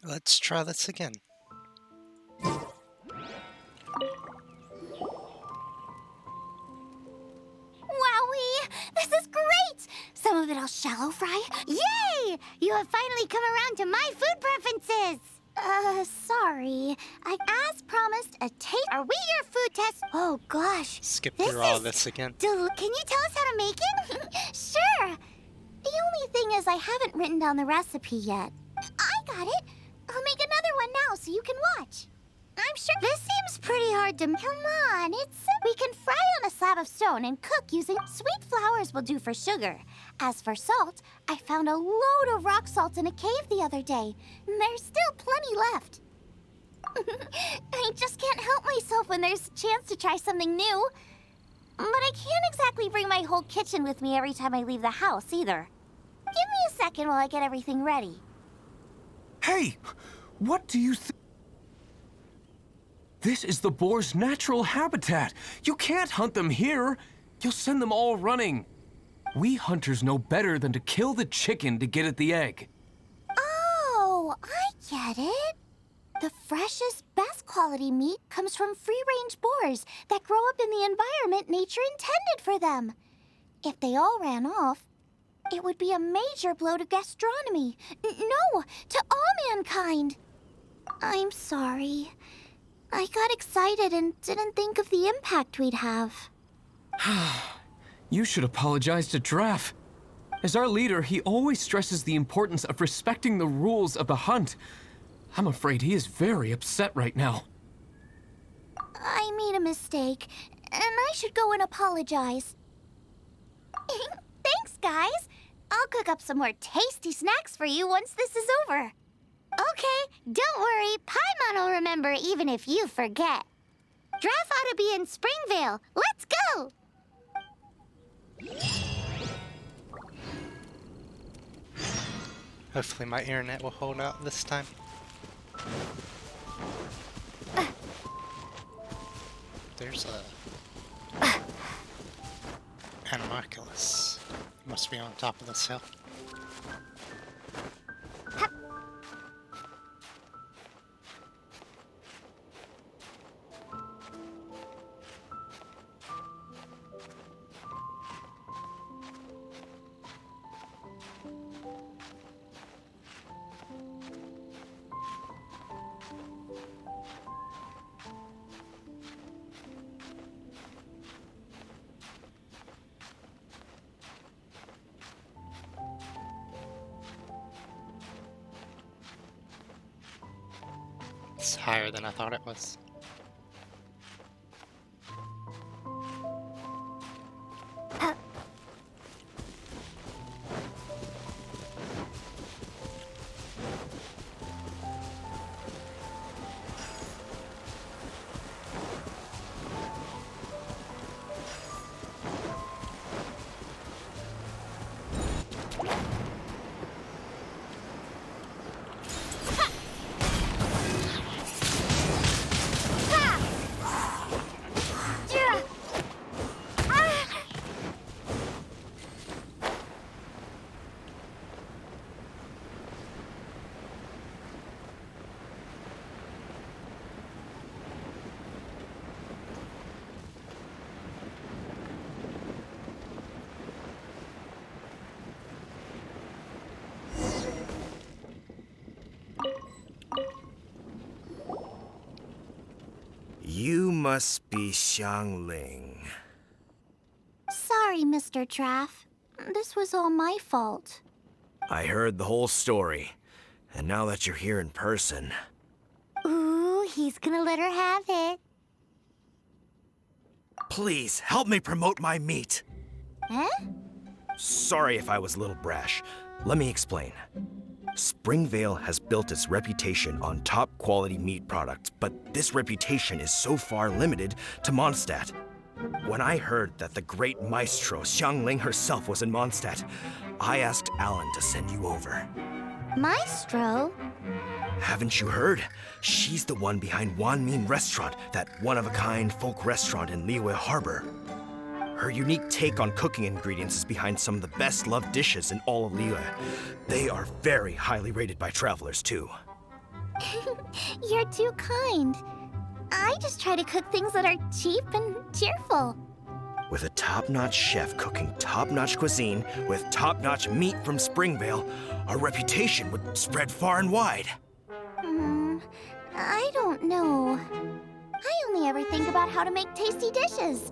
Let's try this again. Wowee! This is great! Some of it I'll shallow fry. Yay! You have finally come around to my food preferences! Sorry. As promised, are we your food test? Oh, gosh. Skip through all this again. Can you tell us how to make it? Sure. The only thing is I haven't written down the recipe yet. I got it. I'll make another one now so you can watch. I'm sure this seems pretty hard to... Come on, we can fry on a slab of stone and cook using... Sweet flours will do for sugar. As for salt, I found a load of rock salt in a cave the other day. There's still plenty left. I just can't help myself when there's a chance to try something new. But I can't exactly bring my whole kitchen with me every time I leave the house, either. Give me a second while I get everything ready. Hey! What do you think? This is the boar's natural habitat. You can't hunt them here. You'll send them all running. We hunters know better than to kill the chicken to get at the egg. Oh, I get it. The freshest, best quality meat comes from free-range boars that grow up in the environment nature intended for them. If they all ran off, it would be a major blow to gastronomy. No, to all mankind. I'm sorry. I got excited and didn't think of the impact we'd have. You should apologize to Draff. As our leader, he always stresses the importance of respecting the rules of the hunt. I'm afraid he is very upset right now. I made a mistake, and I should go and apologize. Thanks, guys. I'll cook up some more tasty snacks for you once this is over. Okay, don't worry. Paimon will remember even if you forget. Draff ought to be in Springvale. Let's go! Hopefully my internet will hold out this time. There's a... Animarculus. Must be on top of this hill. It's higher than I thought it was. You must be Xiangling. Sorry, Mr. Draff. This was all my fault. I heard the whole story, and now that you're here in person... Ooh, he's gonna let her have it. Please, help me promote my meat. Huh? Sorry if I was a little brash. Let me explain. Springvale has built its reputation on top-quality meat products, but this reputation is so far limited to Mondstadt. When I heard that the great maestro Xiangling herself was in Mondstadt, I asked Alan to send you over. Maestro? Haven't you heard? She's the one behind Wanmin Restaurant, that one-of-a-kind folk restaurant in Liyue Harbor. Her unique take on cooking ingredients is behind some of the best-loved dishes in all of Liyue. They are very highly rated by travelers, too. You're too kind. I just try to cook things that are cheap and cheerful. With a top-notch chef cooking top-notch cuisine with top-notch meat from Springvale, our reputation would spread far and wide. I don't know. I only ever think about how to make tasty dishes.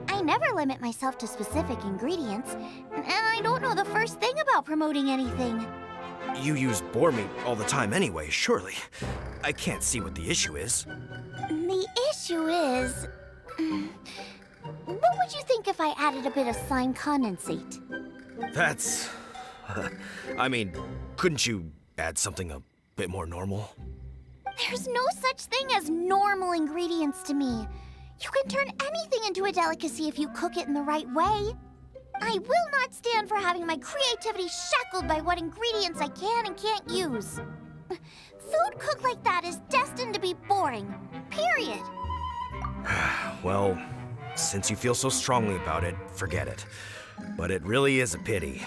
I never limit myself to specific ingredients, and I don't know the first thing about promoting anything. You use boar meat all the time anyway, surely. I can't see what the issue is. The issue is... What would you think if I added a bit of slime condensate? That's... I mean, couldn't you add something a bit more normal? There's no such thing as normal ingredients to me. You can turn anything into a delicacy if you cook it in the right way. I will not stand for having my creativity shackled by what ingredients I can and can't use. Food cooked like that is destined to be boring. Period. Well, since you feel so strongly about it, forget it. But it really is a pity.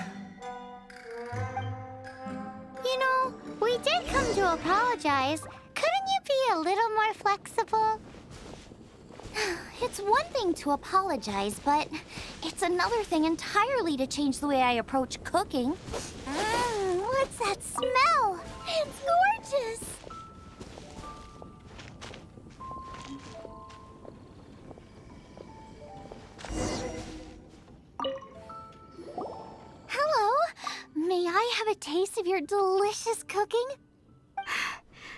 You know, we did come to apologize. Couldn't you be a little more flexible? It's one thing to apologize, but it's another thing entirely to change the way I approach cooking. What's that smell? It's gorgeous! Hello. May I have a taste of your delicious cooking?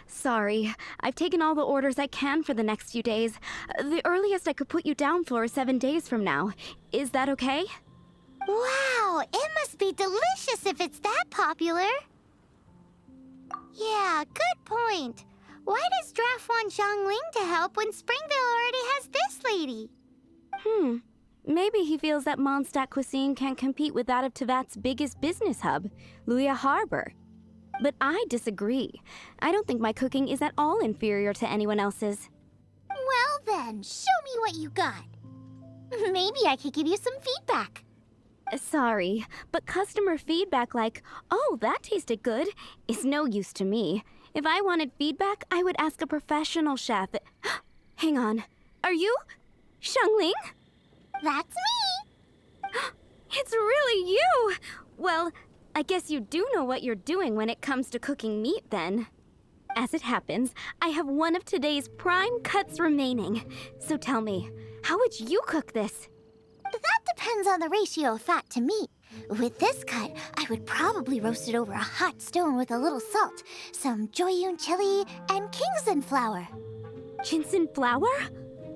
Sorry, I've taken all the orders I can for the next few days. The earliest I could put you down for is 7 days from now. Is that okay? Wow, it must be delicious if it's that popular. Yeah, good point. Why does Draft want Xiangling to help when Springvale already has this lady? Maybe he feels that Mondstadt cuisine can't compete with that of Tevat's biggest business hub, Luya Harbor. But I disagree. I don't think my cooking is at all inferior to anyone else's. Well then, show me what you got. Maybe I could give you some feedback. Sorry, but customer feedback like, "Oh, that tasted good," is no use to me. If I wanted feedback, I would ask a professional chef. Hang on. Are you Xiangling? That's me. It's really you! Well, I guess you do know what you're doing when it comes to cooking meat, then. As it happens, I have one of today's prime cuts remaining. So tell me, how would you cook this? That depends on the ratio of fat to meat. With this cut, I would probably roast it over a hot stone with a little salt, some Joyun chili, and Kingston flour. Ginseng flour?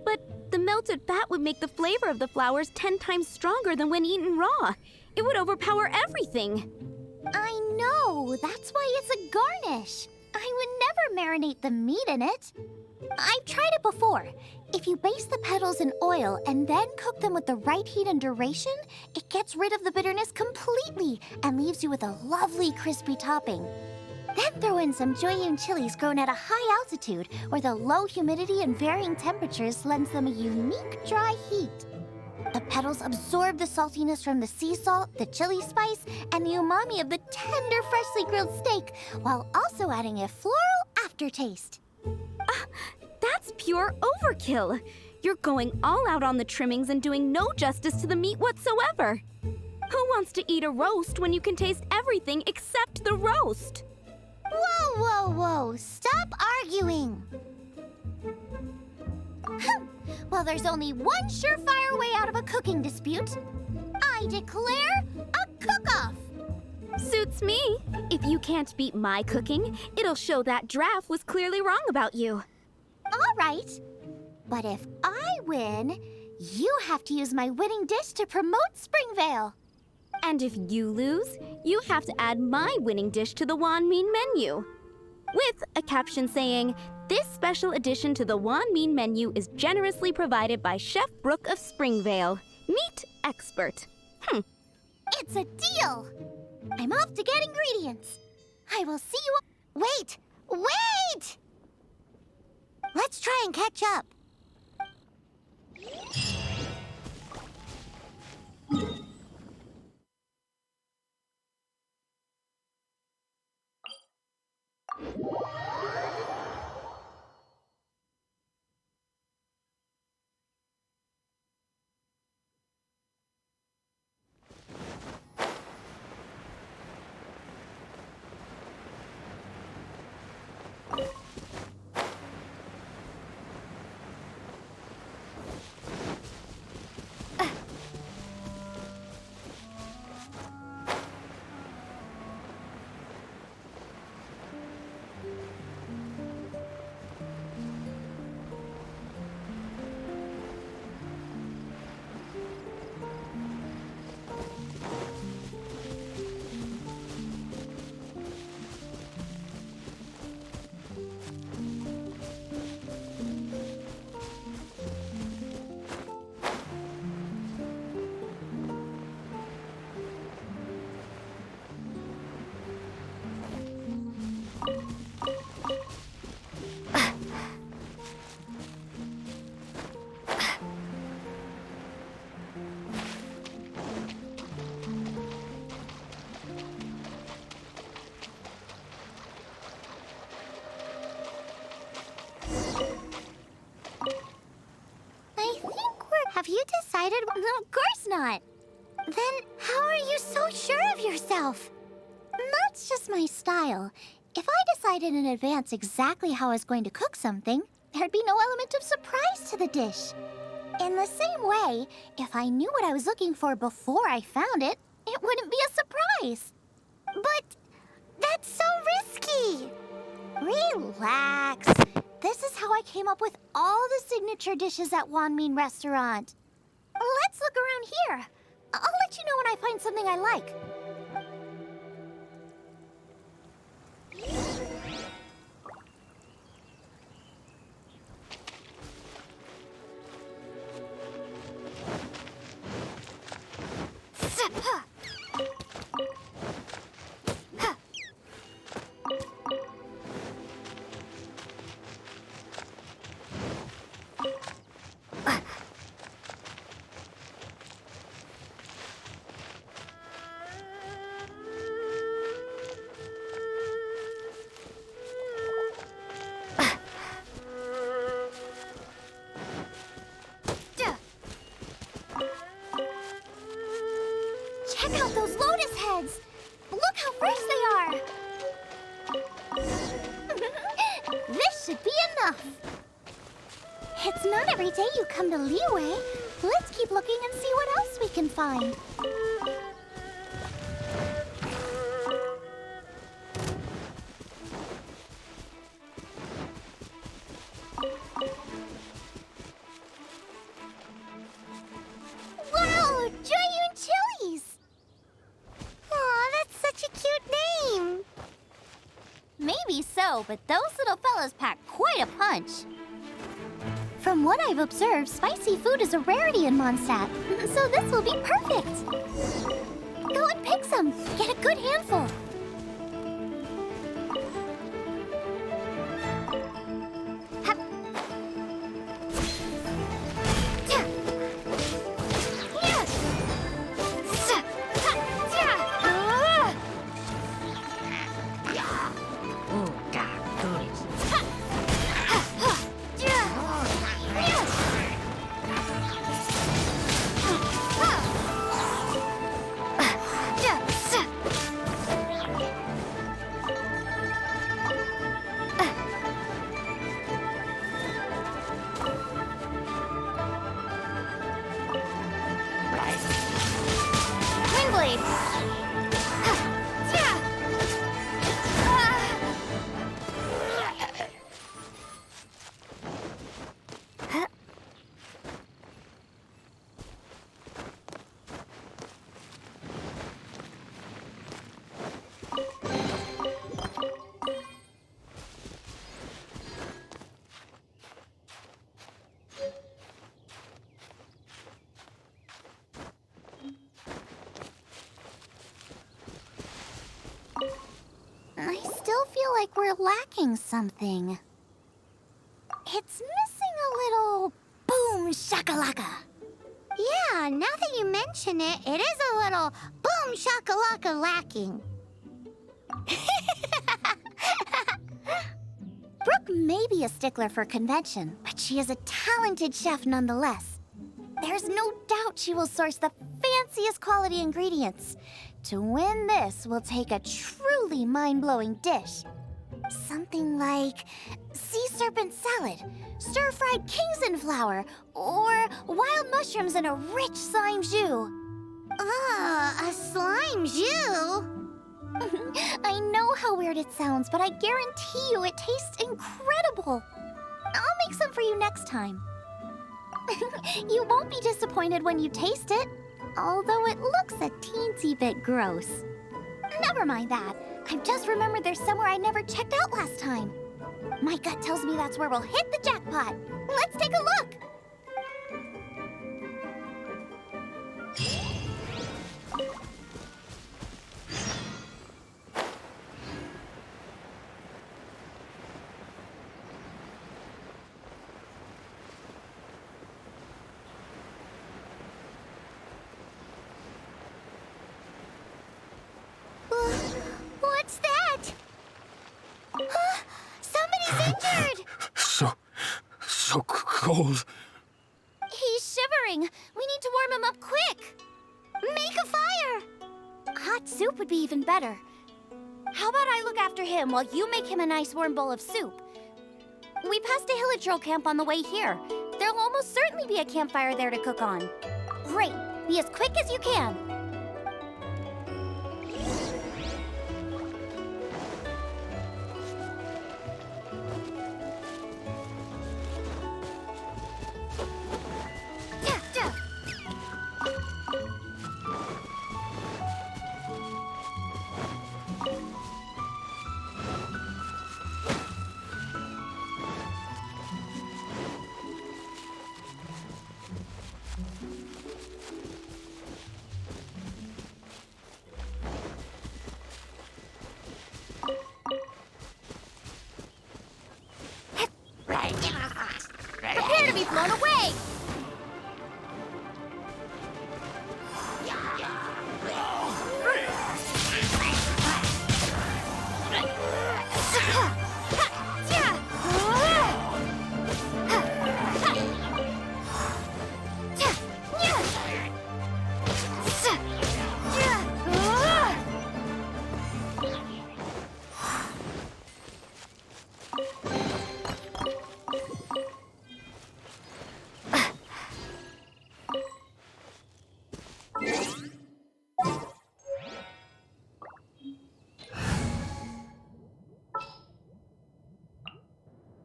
But the melted fat would make the flavor of the flowers 10 times stronger than when eaten raw. It would overpower everything. I know, that's why it's a garnish. I would never marinate the meat in it. I've tried it before. If you baste the petals in oil and then cook them with the right heat and duration, it gets rid of the bitterness completely and leaves you with a lovely crispy topping. Then throw in some Joyun chilies grown at a high altitude where the low humidity and varying temperatures lends them a unique dry heat. The petals absorb the saltiness from the sea salt, the chili spice, and the umami of the tender, freshly grilled steak, while also adding a floral aftertaste. That's pure overkill. You're going all out on the trimmings and doing no justice to the meat whatsoever. Who wants to eat a roast when you can taste everything except the roast? Whoa, whoa, whoa! Stop arguing! Well, there's only one surefire way out of a cooking dispute. I declare a cook-off! Suits me. If you can't beat my cooking, it'll show that Draft was clearly wrong about you. All right. But if I win, you have to use my winning dish to promote Springvale. And if you lose, you have to add my winning dish to the Wan Min menu. With a caption saying, "This special addition to the Wan Min menu is generously provided by Chef Brooke of Springvale, meat expert." It's a deal. I'm off to get ingredients. I will see you... Wait! Wait! Let's try and catch up. Of course not. Then how are you so sure of yourself? That's just my style. If I decided in advance exactly how I was going to cook something, there'd be no element of surprise to the dish. In the same way, if I knew what I was looking for before I found it, it wouldn't be a surprise. But that's so risky. Relax. This is how I came up with all the signature dishes at Wanmin Restaurant. Let's look around here. I'll let you know when I find something I like. Check out those lotus heads! Look how fresh they are! This should be enough! It's not every day you come to Liyue. Let's keep looking and see what else we can find. Wow! Giant chilies! Aw, that's such a cute name! Maybe so, but those little fellas pack quite a punch. From what I've observed, spicy food is a rarity in Mondstadt, so this will be perfect. Go and pick some. Get a good handful. Hup. Yeah. Yeah. Sa- ha- yeah. Windblade! I still feel like we're lacking something. It's missing a little boom shakalaka. Yeah, now that you mention it, it is a little boom shakalaka lacking. Brooke may be a stickler for convention, but she is a talented chef nonetheless. There's no doubt she will source the fanciest quality ingredients. To win this, we'll take a truly mind-blowing dish. Something like sea serpent salad, stir-fried Kingston flour, or wild mushrooms in a rich slime jus. Ah, a slime jus? I know how weird it sounds, but I guarantee you it tastes incredible. I'll make some for you next time. You won't be disappointed when you taste it, although it looks a teensy bit gross. Never mind that. I've just remembered there's somewhere I never checked out last time. My gut tells me that's where we'll hit the jackpot. Let's take a look. What's that? Somebody's injured! So cold. He's shivering. We need to warm him up better. How about I look after him while you make him a nice warm bowl of soup? We passed a Hilichurl camp on the way here. There'll almost certainly be a campfire there to cook on. Great. Be as quick as you can. Prepare to be blown away!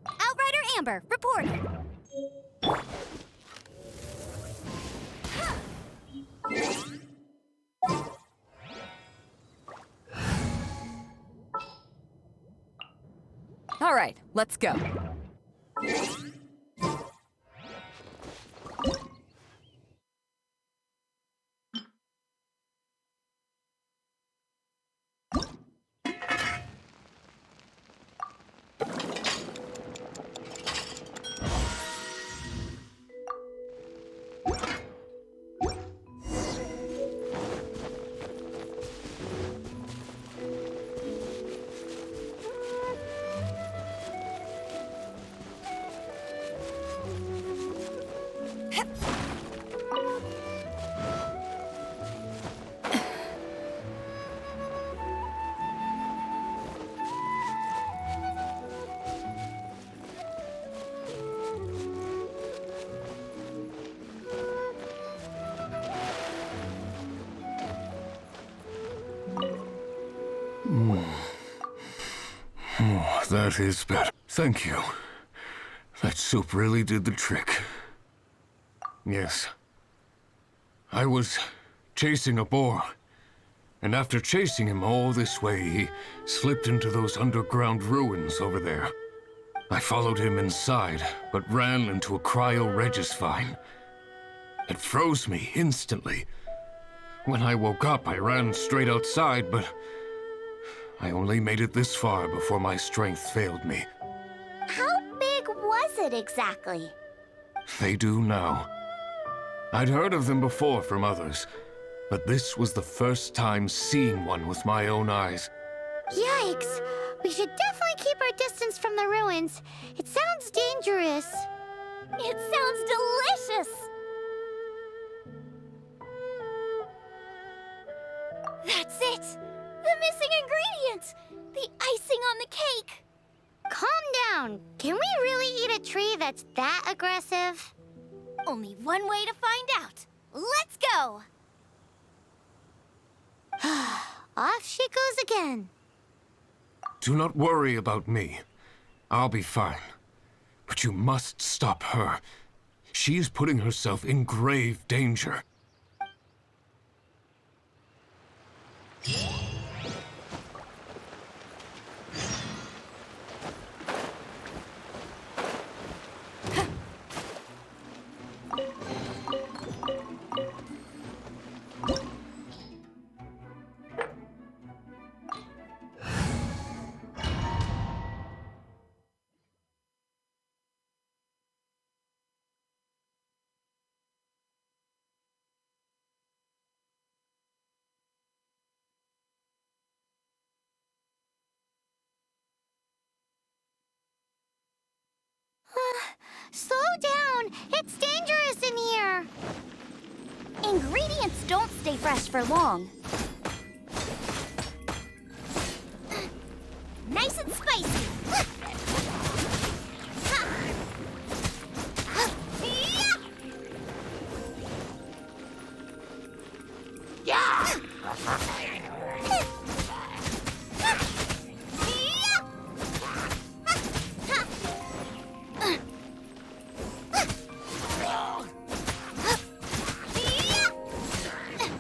Outrider Amber, reporting. All right, let's go. Oh, that is better. Thank you. That soup really did the trick. Yes. I was chasing a boar, and after chasing him all this way, he slipped into those underground ruins over there. I followed him inside, but ran into a cryo-regis vine. It froze me instantly. When I woke up, I ran straight outside, but I only made it this far before my strength failed me. How big was it exactly? They do now. I'd heard of them before from others, but this was the first time seeing one with my own eyes. Yikes! We should definitely keep our distance from the ruins. It sounds dangerous. It sounds delicious! That's it! The missing ingredient! The icing on the cake! Calm down. Can we really eat a tree that's that aggressive? Only one way to find out. Let's go! Off she goes again. Do not worry about me. I'll be fine. But you must stop her. She is putting herself in grave danger. Slow down! It's dangerous in here! Ingredients don't stay fresh for long. Nice and spicy.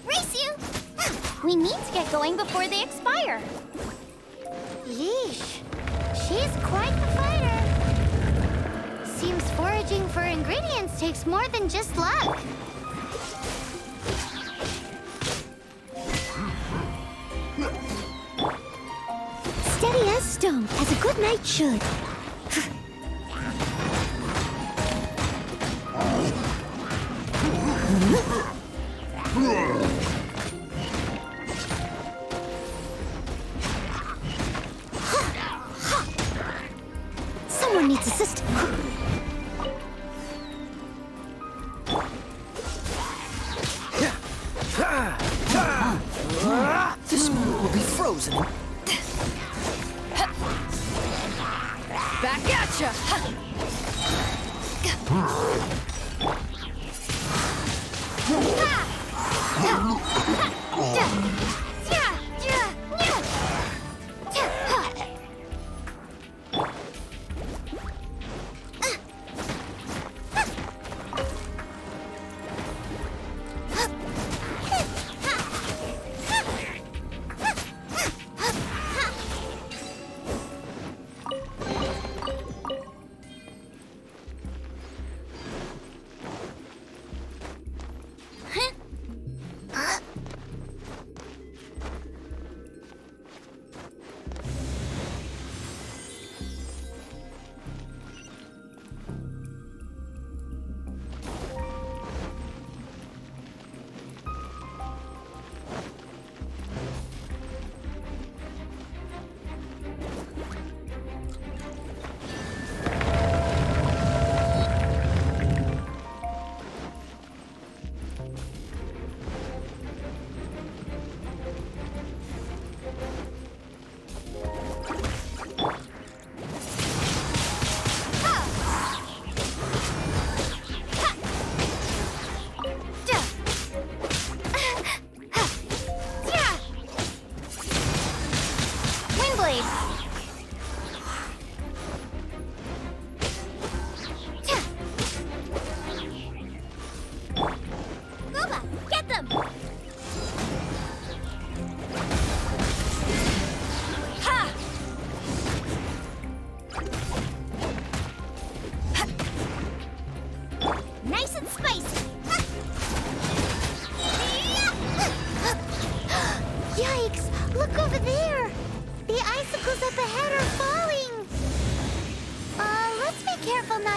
Race you! We need to get going before they expire. Yeesh. She's quite the fighter. Seems foraging for ingredients takes more than just luck. Steady as stone, as a good knight should. Someone needs assistance. This moon will be frozen. Back at ya!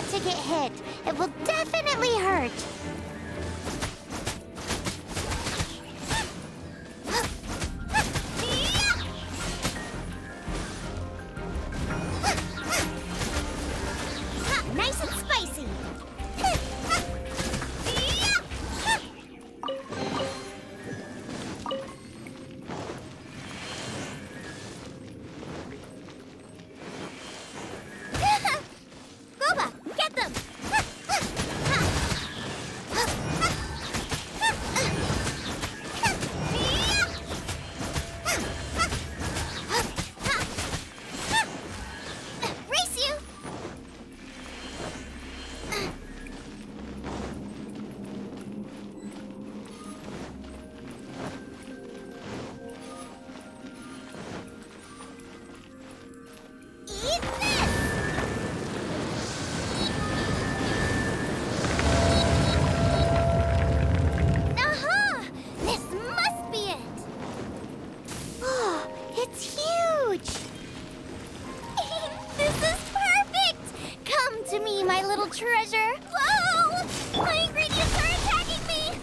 to get hit. It will definitely hurt. Nice and spicy. Boba, get them! Race you! Eat this! Aha! This must be it! Oh, it's huge! This is perfect! Come to me, my little treasure! Whoa! My ingredients are attacking me!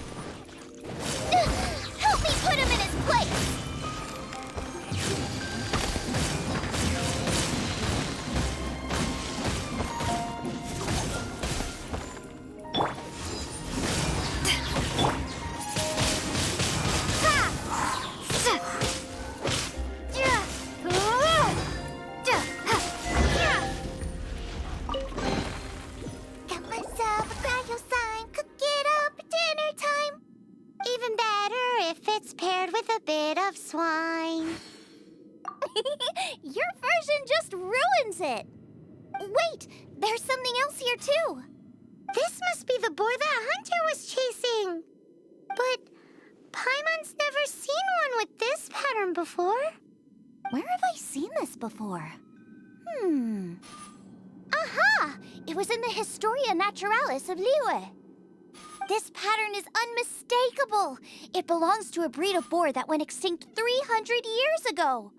Help me put him in his place! owns it. Wait, there's something else here too. This must be the boar that Hunter was chasing. But Paimon's never seen one with this pattern before. Where have I seen this before? Aha! It was in the Historia Naturalis of Liyue. This pattern is unmistakable. It belongs to a breed of boar that went extinct 300 years ago.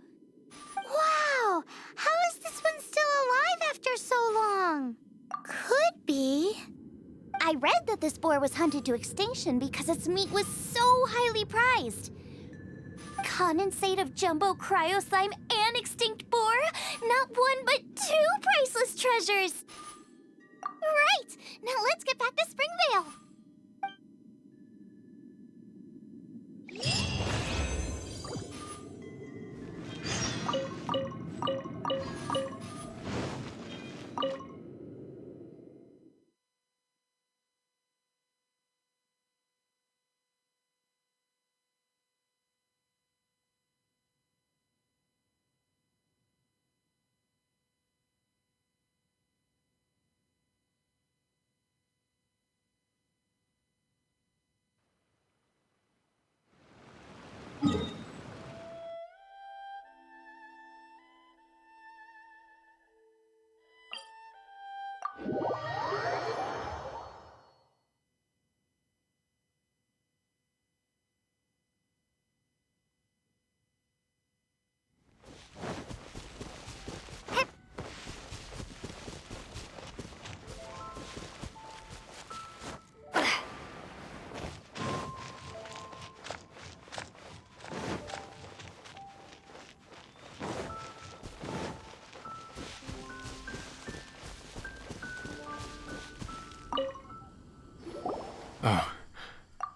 Wow! How is this one still alive after so long? Could be. I read that this boar was hunted to extinction because its meat was so highly prized. Condensate of jumbo cryo slime and extinct boar? Not one, but two priceless treasures! Right! Now let's get back to Springvale!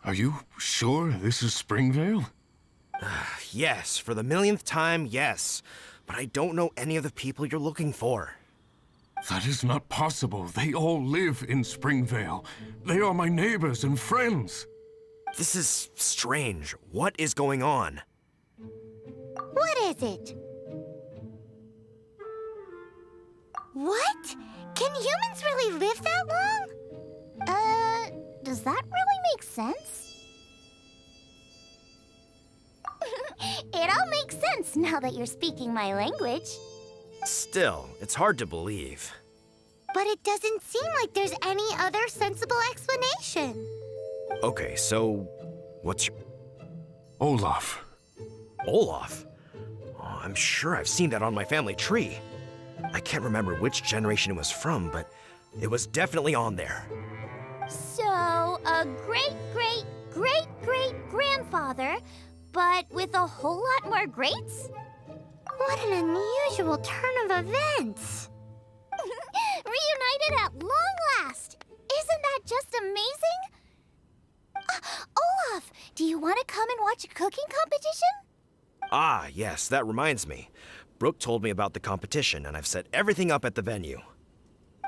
Are you sure this is Springvale? Yes, for the millionth time, yes. But I don't know any of the people you're looking for. That is not possible. They all live in Springvale. They are my neighbors and friends. This is strange. What is going on? What is it? What? Can humans really live that long? Does that really make sense? It all makes sense now that you're speaking my language. Still, it's hard to believe. But it doesn't seem like there's any other sensible explanation. Okay, so what's your... Olaf. Olaf? Oh, I'm sure I've seen that on my family tree. I can't remember which generation it was from, but it was definitely on there. So, a great-great-great-great-grandfather, but with a whole lot more greats? What an unusual turn of events. Reunited at long last. Isn't that just amazing? Olaf, do you want to come and watch a cooking competition? Ah, yes, that reminds me. Brooke told me about the competition, and I've set everything up at the venue.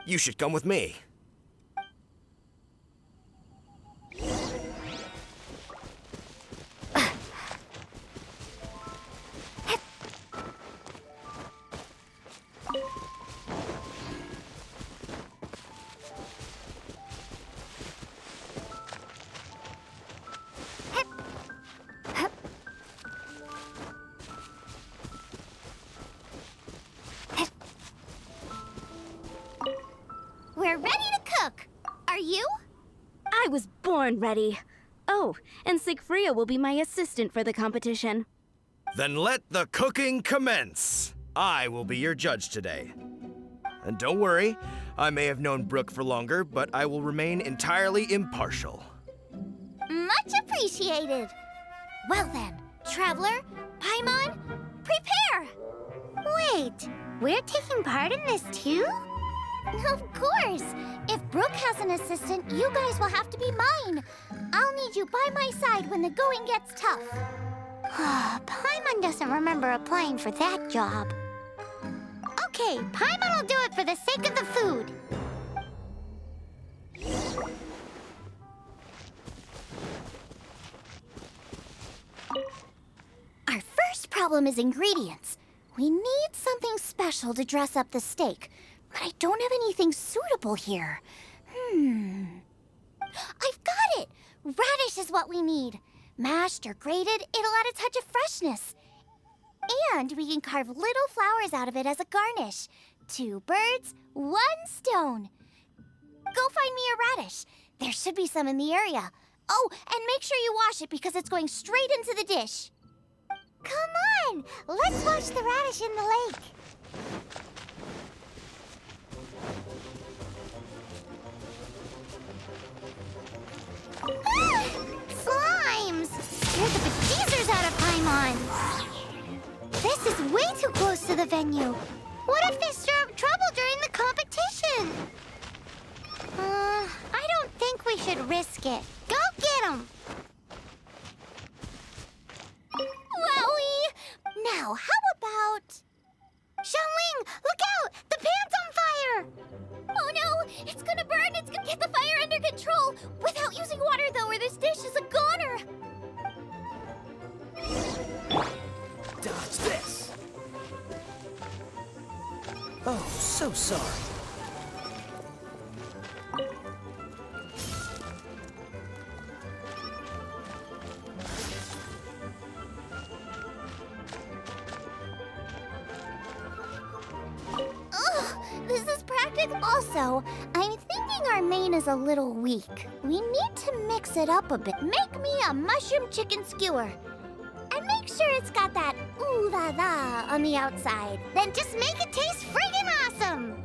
You should come with me. We're ready to cook. Are you? I was born ready. Oh, and Sigfria will be my assistant for the competition. Then let the cooking commence. I will be your judge today. And don't worry, I may have known Brooke for longer, but I will remain entirely impartial. Much appreciated. Well then, Traveler, Paimon, prepare! Wait, we're taking part in this too? Of course! If Brooke has an assistant, you guys will have to be mine. I'll need you by my side when the going gets tough. Paimon doesn't remember applying for that job. Okay, Paimon will do it for the sake of the food. Our first problem is ingredients. We need some something special to dress up the steak, but I don't have anything suitable here. I've got it! Radish is what we need. Mashed or grated, it'll add a touch of freshness. And we can carve little flowers out of it as a garnish. 2 birds, 1 stone. Go find me a radish. There should be some in the area. Oh, and make sure you wash it because it's going straight into the dish. Come on, let's wash the radish in the lake. Ah, slimes! Scared the bejeezers out of Paimon. This is way too close to the venue. What if they stir up trouble during the competition? I don't think we should risk it. Go get 'em! Wowie! Now, how about... Xiangling, look out! The pan's on fire! Oh no! It's gonna burn! It's gonna get the fire under control! Without using water, though, or this dish is a goner! Dodge this. Oh, so sorry. This is practical. Also, I'm thinking our main is a little weak. We need to mix it up a bit. Make me a mushroom chicken skewer. And make sure it's got that ooh la la on the outside. Then just make it taste friggin' awesome!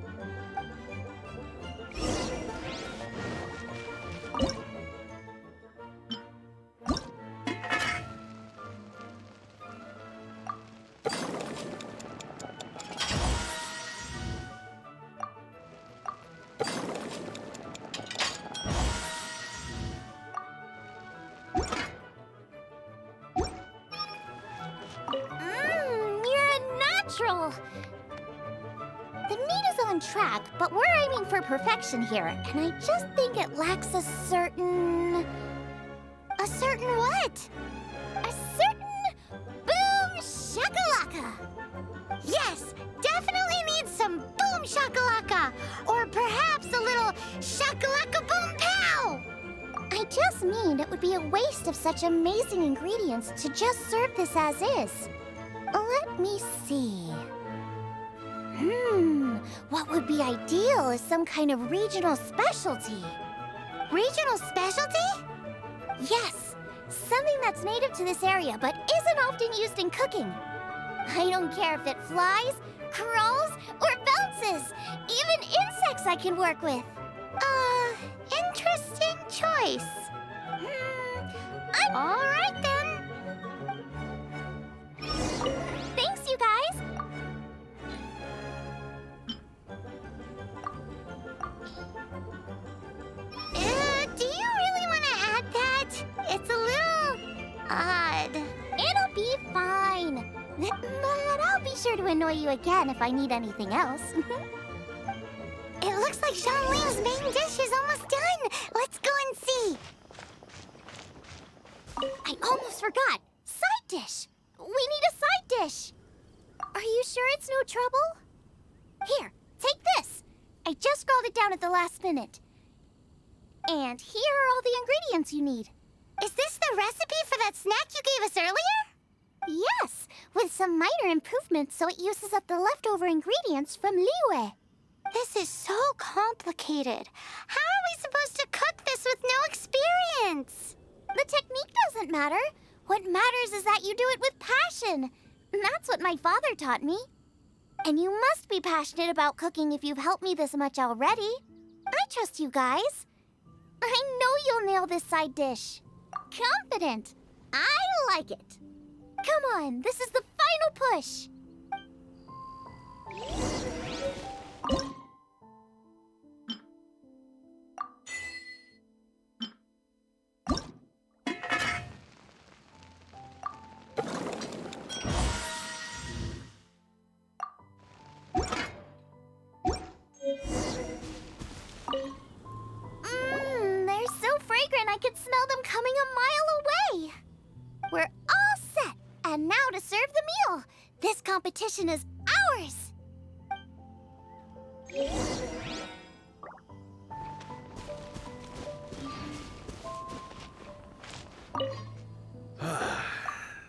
You're a natural! The meat is on track, but we're aiming for perfection here, and I just think it lacks a certain... A certain what? A certain... boom shakalaka! Yes, definitely needs some boom shakalaka! Or perhaps a little shakalaka boom pow! I just mean it would be a waste of such amazing ingredients to just serve this as is. Let me see. What would be ideal is some kind of regional specialty. Regional specialty? Yes, something that's native to this area but isn't often used in cooking. I don't care if it flies, crawls, or bounces. Even insects I can work with. Interesting choice. All right then. Thanks, you guys. Do you really want to add that? It's a little odd. It'll be fine. But I'll be sure to annoy you again if I need anything else. It looks like Xiangling's main dish is almost done. Let's go and see. I almost forgot. Side dish. We need a side dish. Are you sure it's no trouble? Here, take this. I just scrolled it down at the last minute. And here are all the ingredients you need. Is this the recipe for that snack you gave us earlier? Yes, with some minor improvements so it uses up the leftover ingredients from Liyue. This is so complicated. How are we supposed to cook this with no experience? The technique doesn't matter. What matters is that you do it with passion. That's what my father taught me. And you must be passionate about cooking if you've helped me this much already. I trust you guys. I know you'll nail this side dish. Confident. I like it. Come on, this is the final push. They're so fragrant I could smell them coming a mile away. We're all set, and now to serve the meal. This competition is ours.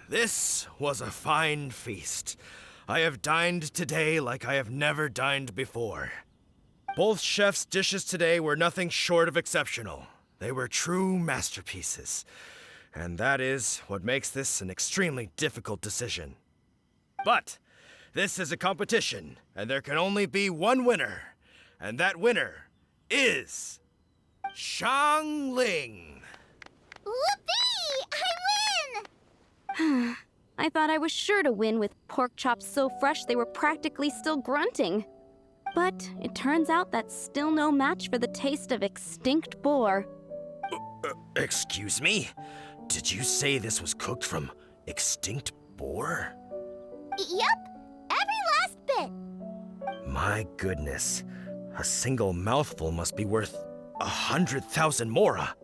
This was a fine feast. I have dined today like I have never dined before. Both chefs' dishes today were nothing short of exceptional. They were true masterpieces. And that is what makes this an extremely difficult decision. But this is a competition, and there can only be one winner. And that winner is Shang Ling. Whoopee! I win! I thought I was sure to win with pork chops so fresh they were practically still grunting. But it turns out that's still no match for the taste of extinct boar. Excuse me? Did you say this was cooked from extinct boar? Yep, every last bit. My goodness. A single mouthful must be worth 100,000 mora.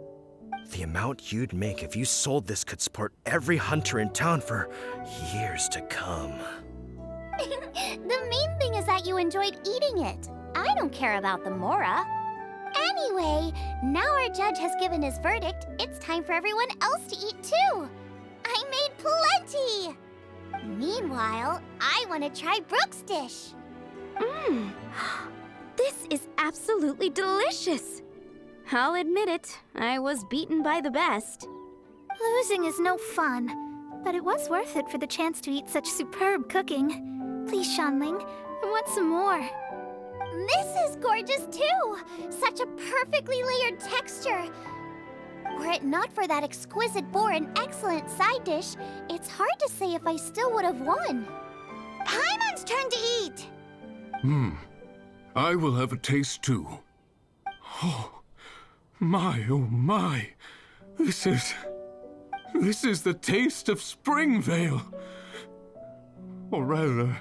The amount you'd make if you sold this could support every hunter in town for years to come. The main thing is that you enjoyed eating it. I don't care about the mora. Anyway, now our judge has given his verdict. It's time for everyone else to eat too. I made plenty. Meanwhile, I want to try Brooke's dish. This is absolutely delicious. I'll admit it, I was beaten by the best. Losing is no fun, but it was worth it for the chance to eat such superb cooking. Please, Shanling, I want some more. This is gorgeous too! Such a perfectly layered texture. Were it not for that exquisite boar and excellent side dish, it's hard to say if I still would have won. Paimon's turn to eat! I will have a taste too. Oh my. This is the taste of Springvale. Or rather,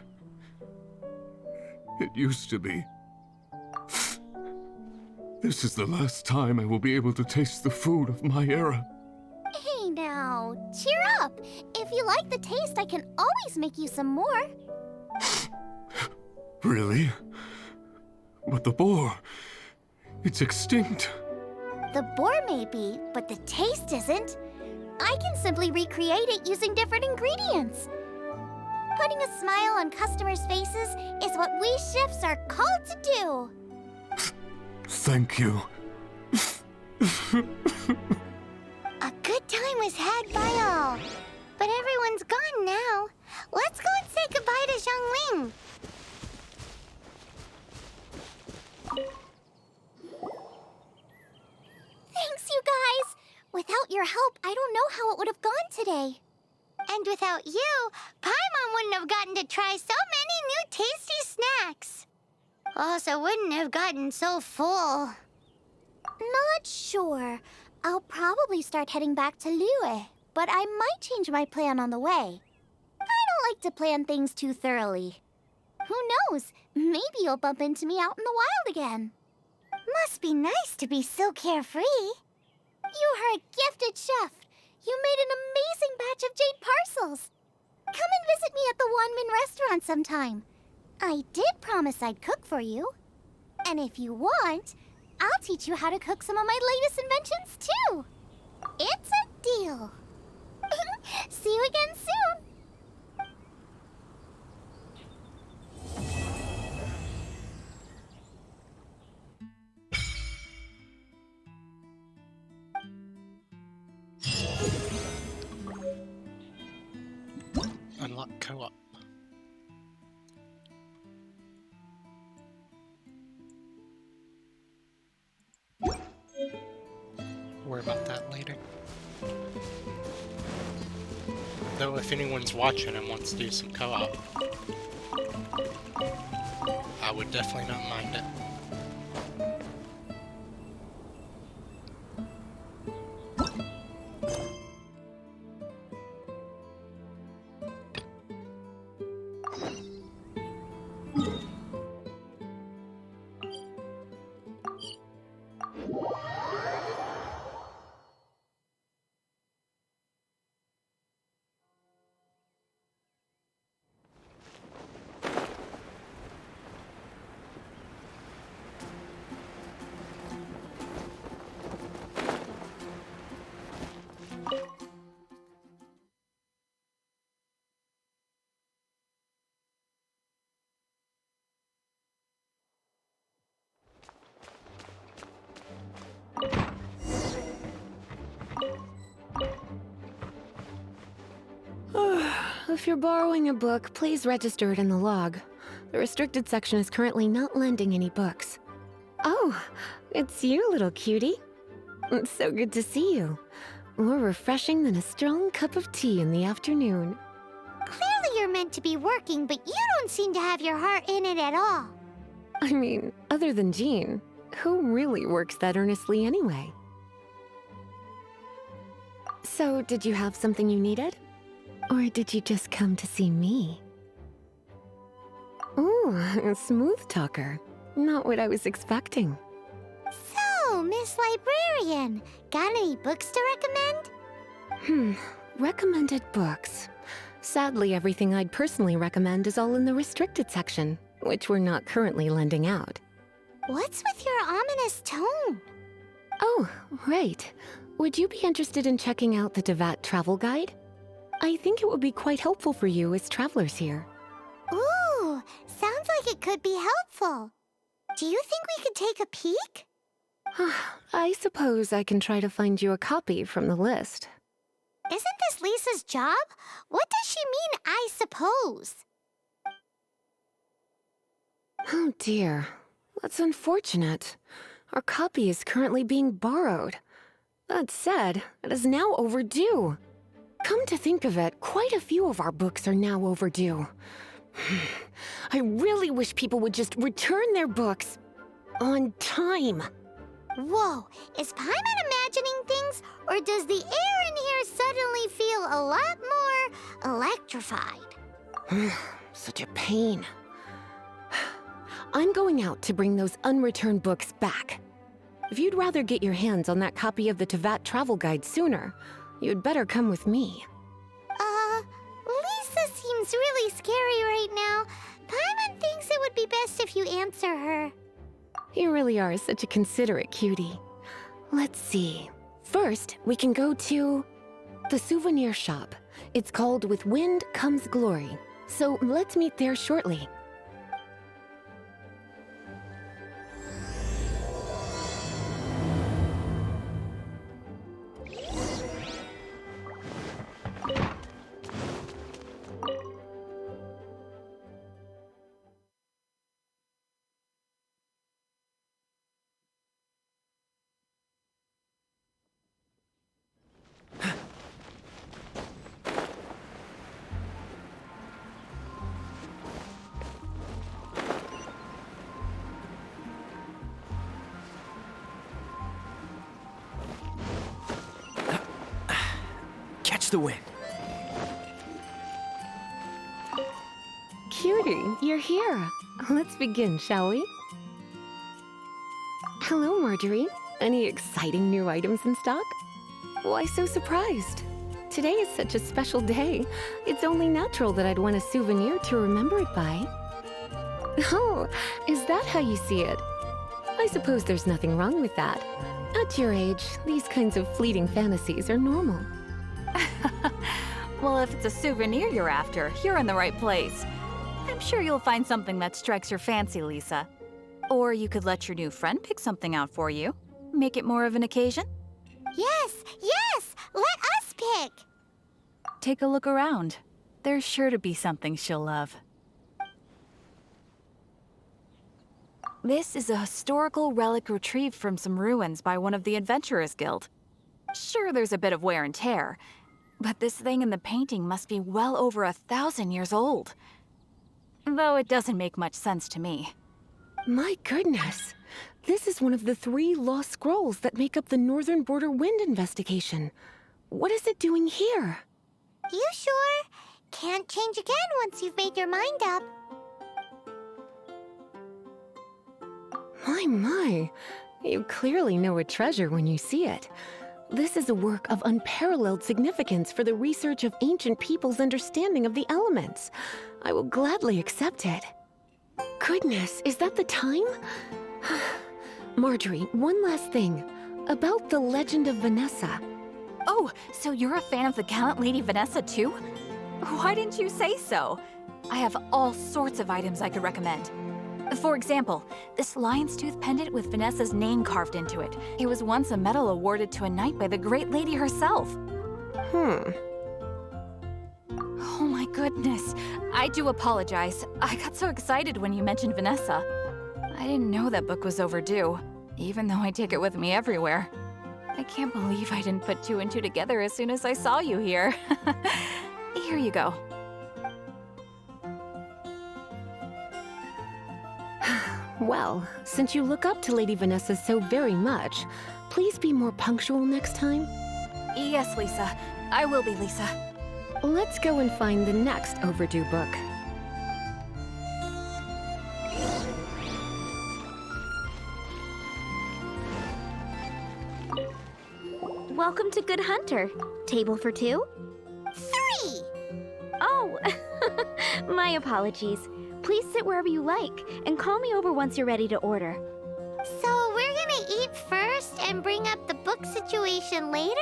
it used to be. This is the last time I will be able to taste the food of my era. Hey now, cheer up! If you like the taste, I can always make you some more. Really? But the boar, it's extinct. The boar may be, but the taste isn't. I can simply recreate it using different ingredients. Putting a smile on customers' faces is what we chefs are called to do. Thank you. A good time was had by all. But everyone's gone now. Let's go and say goodbye to Zhongling. Thanks, you guys. Without your help, I don't know how it would have gone today. And without you, Paimon wouldn't have gotten to try so many new tasty snacks. Also wouldn't have gotten so full. Not sure. I'll probably start heading back to Liyue, but I might change my plan on the way. I don't like to plan things too thoroughly. Who knows? Maybe you'll bump into me out in the wild again. Must be nice to be so carefree. You are a gifted chef. You made an amazing batch of jade parcels. Come and visit me at the Wanmin restaurant sometime. I did promise I'd cook for you. And if you want, I'll teach you how to cook some of my latest inventions too. It's a deal. See you again soon. Unlock co-op. Worry about that later. Though if anyone's watching and wants to do some co-op, I would definitely not mind it. If you're borrowing a book, please register it in the log. The restricted section is currently not lending any books. Oh, it's you, little cutie. It's so good to see you. More refreshing than a strong cup of tea in the afternoon. Clearly you're meant to be working, but you don't seem to have your heart in it at all. I mean, other than Jean, who really works that earnestly anyway? So, did you have something you needed? Or did you just come to see me? Ooh, a smooth talker. Not what I was expecting. So, Miss Librarian, got any books to recommend? Recommended books. Sadly, everything I'd personally recommend is all in the restricted section, which we're not currently lending out. What's with your ominous tone? Oh, right. Would you be interested in checking out the Devat travel guide? I think it would be quite helpful for you as travelers here. Ooh, sounds like it could be helpful. Do you think we could take a peek? I suppose I can try to find you a copy from the list. Isn't this Lisa's job? What does she mean, I suppose? Oh dear, that's unfortunate. Our copy is currently being borrowed. That said, it is now overdue. Come to think of it, quite a few of our books are now overdue. I really wish people would just return their books on time. Whoa, is Paimon imagining things, or does the air in here suddenly feel a lot more electrified? Such a pain. I'm going out to bring those unreturned books back. If you'd rather get your hands on that copy of the Tevat travel guide sooner, you'd better come with me. Lisa seems really scary right now. Paimon thinks it would be best if you answer her. You really are such a considerate cutie. Let's see. First, we can go to the souvenir shop. It's called With Wind Comes Glory. So let's meet there shortly. Catch the wind. Cutie, you're here. Let's begin, shall we? Hello, Marjorie. Any exciting new items in stock? Why so surprised? Today is such a special day. It's only natural that I'd want a souvenir to remember it by. Oh, is that how you see it? I suppose there's nothing wrong with that. At your age, these kinds of fleeting fantasies are normal. Well, if it's a souvenir you're after, you're in the right place. I'm sure you'll find something that strikes your fancy, Lisa. Or you could let your new friend pick something out for you. Make it more of an occasion. Yes, yes! Let us pick! Take a look around. There's sure to be something she'll love. This is a historical relic retrieved from some ruins by one of the Adventurers Guild. Sure, there's a bit of wear and tear, but this thing in the painting must be well over 1,000 years old. Though it doesn't make much sense to me. My goodness! This is one of the 3 lost scrolls that make up the Northern Border Wind investigation. What is it doing here? You sure? Can't change again once you've made your mind up. My. You clearly know a treasure when you see it. This is a work of unparalleled significance for the research of ancient people's understanding of the elements. I will gladly accept it. Goodness, is that the time? Marjorie, one last thing. About the legend of Vanessa. Oh, so you're a fan of the gallant Lady Vanessa too? Why didn't you say so? I have all sorts of items I could recommend. For example, this lion's tooth pendant with Vanessa's name carved into it. It was once a medal awarded to a knight by the great lady herself. Hmm. Oh my goodness. I do apologize. I got so excited when you mentioned Vanessa. I didn't know that book was overdue, even though I take it with me everywhere. I can't believe I didn't put two and two together as soon as I saw you here. Here you go. Well, since you look up to Lady Vanessa so very much, please be more punctual next time. Yes, Lisa. I will be, Lisa. Let's go and find the next overdue book. Welcome to Good Hunter. Table for two? 3! Oh, my apologies. Please sit wherever you like, and call me over once you're ready to order. So we're gonna eat first and bring up the book situation later?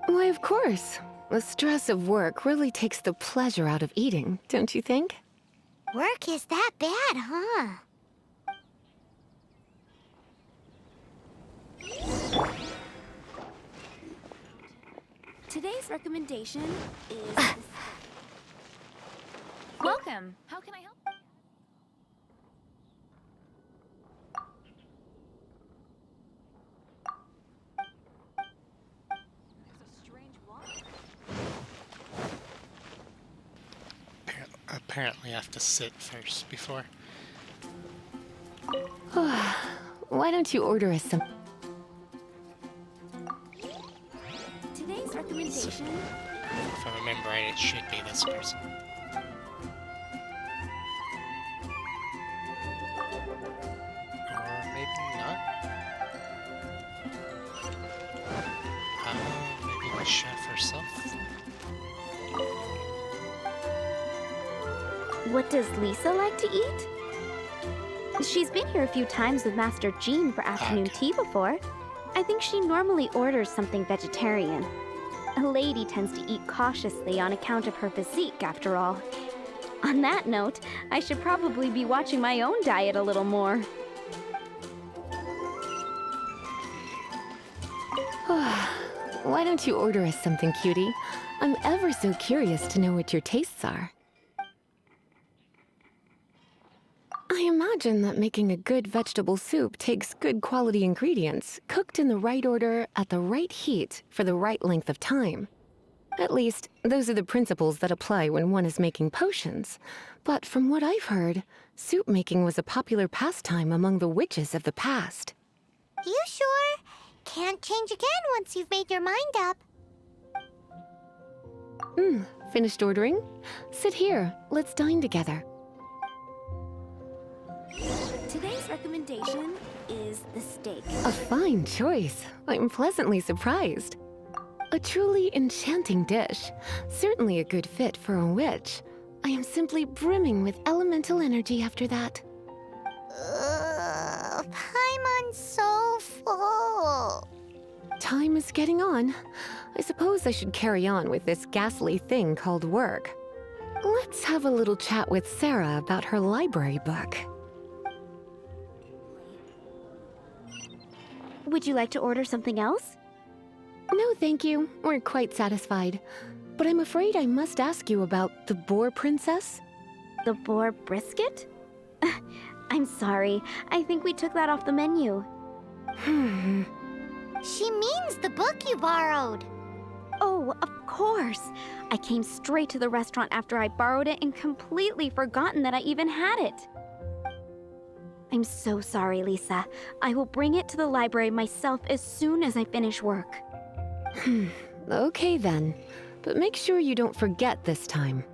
Why, of course. The stress of work really takes the pleasure out of eating, don't you think? Work is that bad, huh? Today's recommendation is... Welcome. How can I help? Apparently I have to sit first before. Why don't you order us some... Today's recommendation... If I remember right, it should be this person. Or maybe not. Maybe the chef herself? What does Lisa like to eat? She's been here a few times with Master Jean for afternoon tea before. I think she normally orders something vegetarian. A lady tends to eat cautiously on account of her physique, after all. On that note, I should probably be watching my own diet a little more. Why don't you order us something, cutie? I'm ever so curious to know what your tastes are. I imagine that making a good vegetable soup takes good quality ingredients, cooked in the right order, at the right heat, for the right length of time. At least, those are the principles that apply when one is making potions. But from what I've heard, soup making was a popular pastime among the witches of the past. You sure? Can't change again once you've made your mind up. Finished ordering? Sit here, let's dine together. Today's recommendation is the steak. A fine choice. I'm pleasantly surprised. A truly enchanting dish. Certainly a good fit for a witch. I am simply brimming with elemental energy after that. I'm so full. Time is getting on. I suppose I should carry on with this ghastly thing called work. Let's have a little chat with Sarah about her library book. Would you like to order something else? No, thank you. We're quite satisfied. But I'm afraid I must ask you about the Boar Princess. The boar brisket? I'm sorry. I think we took that off the menu. She means the book you borrowed. Oh, of course. I came straight to the restaurant after I borrowed it and completely forgotten that I even had it. I'm so sorry, Lisa. I will bring it to the library myself as soon as I finish work. Okay then. But make sure you don't forget this time.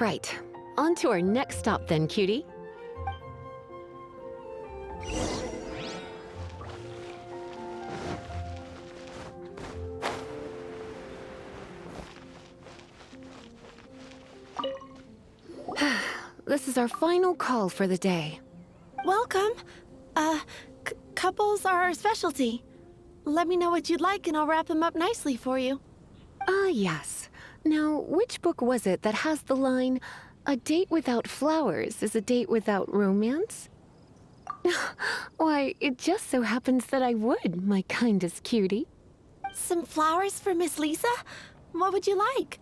Right. On to our next stop then, cutie. This is our final call for the day. Welcome. Couples are our specialty. Let me know what you'd like and I'll wrap them up nicely for you. Ah, yes. Now, which book was it that has the line, "A date without flowers is a date without romance"? Why, it just so happens that I would, my kindest cutie. Some flowers for Miss Lisa? What would you like?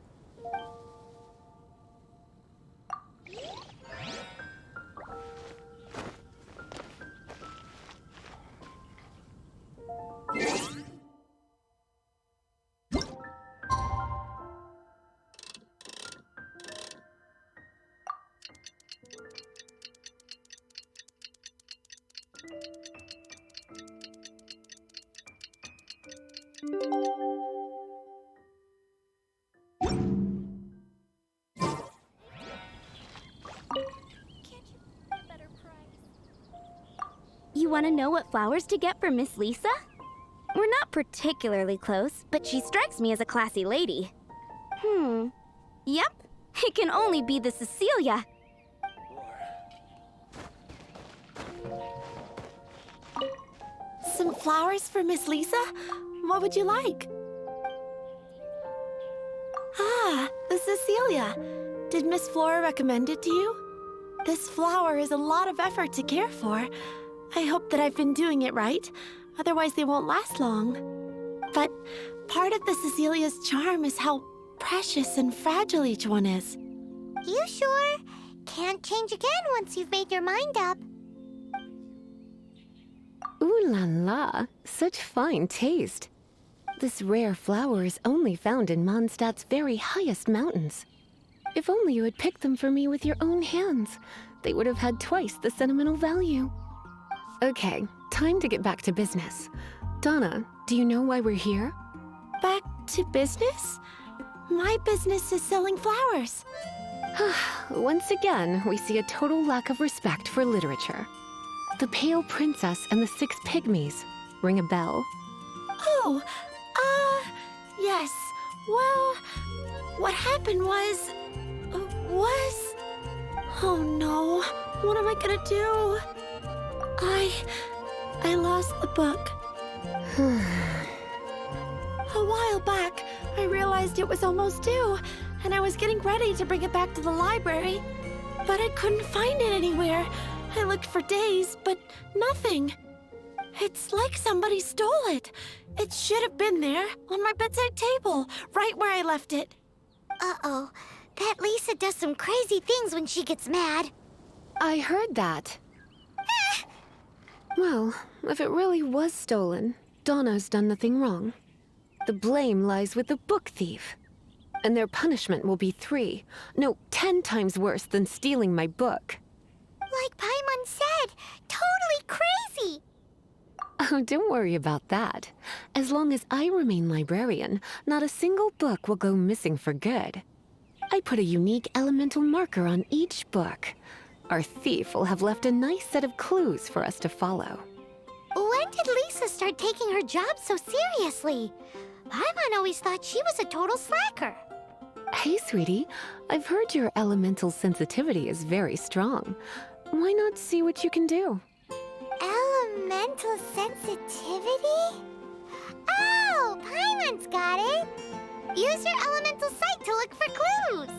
You want to know what flowers to get for Miss Lisa? We're not particularly close, but she strikes me as a classy lady. Yep, it can only be the Cecilia. Some flowers for Miss Lisa? What would you like? Ah, the Cecilia. Did Miss Flora recommend it to you? This flower is a lot of effort to care for. I hope that I've been doing it right. Otherwise, they won't last long. But part of the Cecilia's charm is how precious and fragile each one is. You sure? Can't change again once you've made your mind up. Ooh la la, such fine taste. This rare flower is only found in Mondstadt's very highest mountains. If only you had picked them for me with your own hands, they would have had twice the sentimental value. Okay, time to get back to business. Donna, do you know why we're here? Back to business? My business is selling flowers. Once again, we see a total lack of respect for literature. The Pale Princess and the Six Pygmies. Ring a bell? Oh, yes. Well, what happened was... Oh no, what am I gonna do? I lost the book. A while back, I realized it was almost due, and I was getting ready to bring it back to the library. But I couldn't find it anywhere. I looked for days, but nothing. It's like somebody stole it. It should have been there, on my bedside table, right where I left it. Uh-oh. That Lisa does some crazy things when she gets mad. I heard that. Well, if it really was stolen, Donna's done nothing wrong. The blame lies with the book thief. And their punishment will be 10 times worse than stealing my book. Like Paimon said, totally crazy! Oh, don't worry about that. As long as I remain librarian, not a single book will go missing for good. I put a unique elemental marker on each book. Our thief will have left a nice set of clues for us to follow. When did Lisa start taking her job so seriously? Paimon always thought she was a total slacker. Hey, sweetie. I've heard your elemental sensitivity is very strong. Why not see what you can do? Elemental sensitivity? Oh, Paimon's got it! Use your elemental sight to look for clues!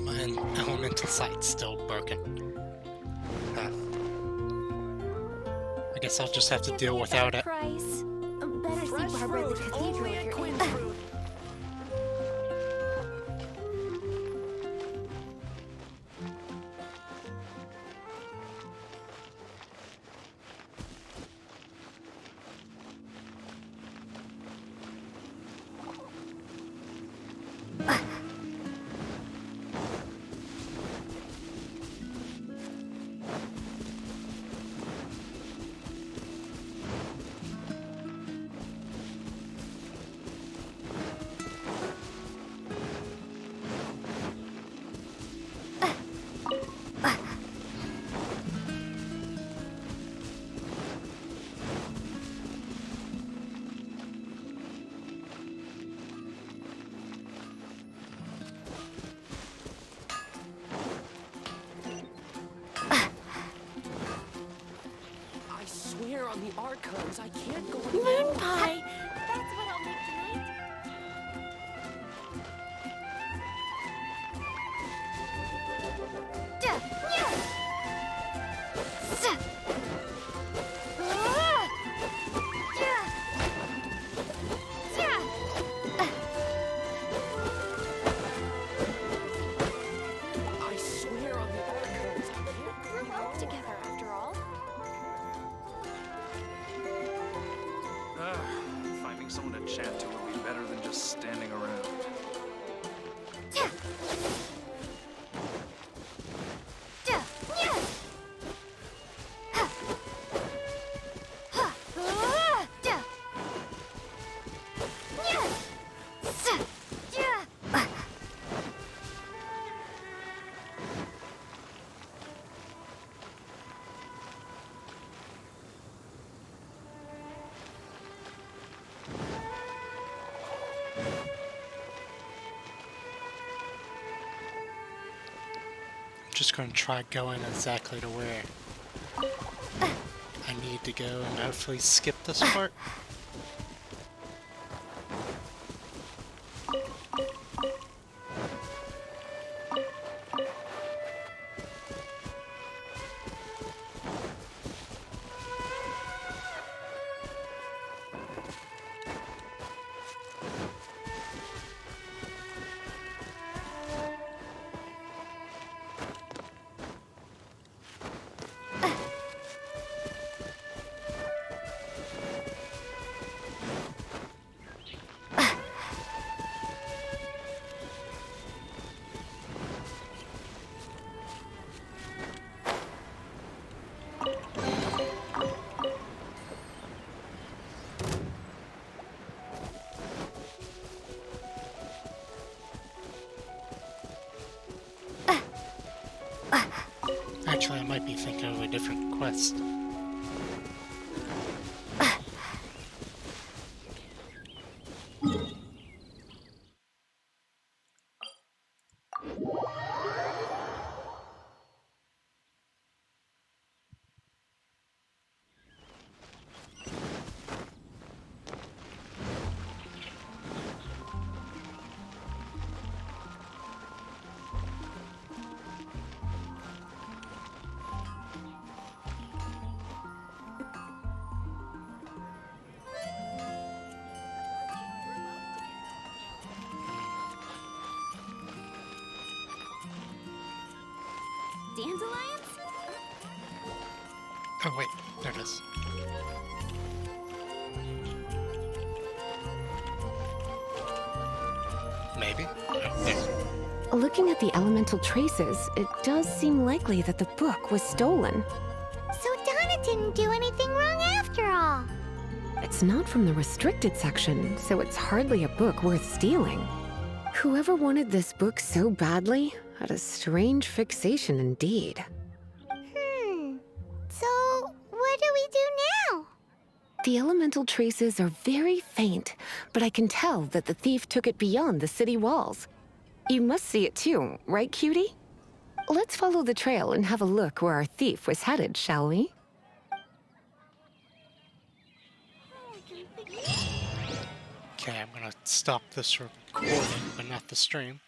My elemental sight's still broken. I guess I'll just have to deal without it. Price. Better see Barbara at the cathedral if you're in. On the Archons, I can't go Moon pie! That's what I'll make tonight. I swear on the Archons, I can't Grew up together after all. I'm just going to try going exactly to where I need to go and hopefully skip this part. Actually, I might be thinking of a different quest. Dandelions? Oh wait, there it is. Maybe? Oh, there. Looking at the elemental traces, it does seem likely that the book was stolen. So Donna didn't do anything wrong after all. It's not from the restricted section, so it's hardly a book worth stealing. Whoever wanted this book so badly had a strange fixation indeed. So what do we do now? The elemental traces are very faint, but I can tell that the thief took it beyond the city walls. You must see it too, right, cutie? Let's follow the trail and have a look where our thief was headed, shall we? Okay, I'm gonna stop this recording, but not the stream.